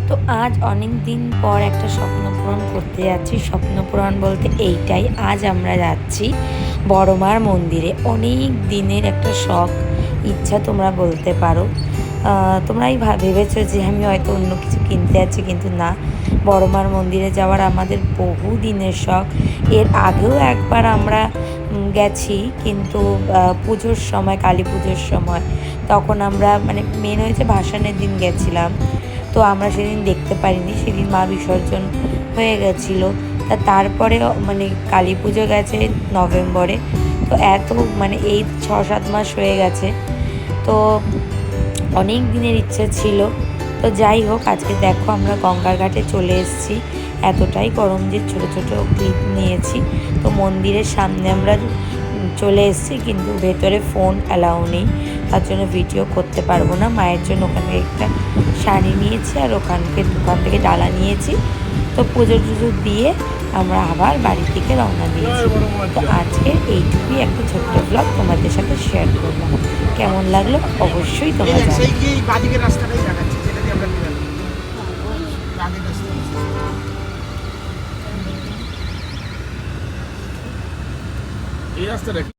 তো আজ অনেক দিন পর একটা স্বপ্ন পূরণ করতে যাচ্ছি। স্বপ্ন পূরণ বলতে এইটাই, আজ আমরা যাচ্ছি বড়মার মন্দিরে। অনেক দিনের একটা শখ, ইচ্ছা তোমরা বলতে পারো। তোমরাই ভেবেছো যে আমি হয়তো অন্য কিছু কিনতে যাচ্ছি, কিন্তু না, বড়মার মন্দিরে যাওয়ার আমাদের বহু দিনের শখ। এর আগেও একবার আমরা গেছি, কিন্তু পুজোর সময়, কালী পুজোর সময়। তখন আমরা মানে মেন হয়েছে ভাসানের দিন গেছিলাম। তো আমরা সেদিন দেখতে পারিনি, সেদিন মা বিসর্জন হয়ে গেছিলো। তারপরে মানে কালী পুজো গেছে নভেম্বরে। তো এত মানে এই 6-7 মাস হয়ে গেছে। তো অনেক দিনের ইচ্ছে ছিল। তো যাই হোক, আজকে দেখো আমরা গঙ্গার ঘাটে চলে এসেছি। এতটাই গরম যে ছোট ছোট ক্লিপ নিয়েছি। তো মন্দিরের সামনে আমরা চলে এসেছি, কিন্তু ভেতরে ফোন অ্যালাউ নেই, তার জন্য ভিডিও করতে পারবো না। মায়ের জন্য ওখানে একটা শাড়ি নিয়েছি, আর দোকান থেকে ডালা নিয়েছি। তো পুজো টুজো দিয়ে আমরা আবার বাড়ির দিকে রওনা দিয়েছি। তো আজকে এইটুকুই একটা ছোট্ট ব্লগ তোমাদের সাথে শেয়ার করলাম। কেমন লাগলো অবশ্যই তোমরা জানাবে। এই রাস্তাটা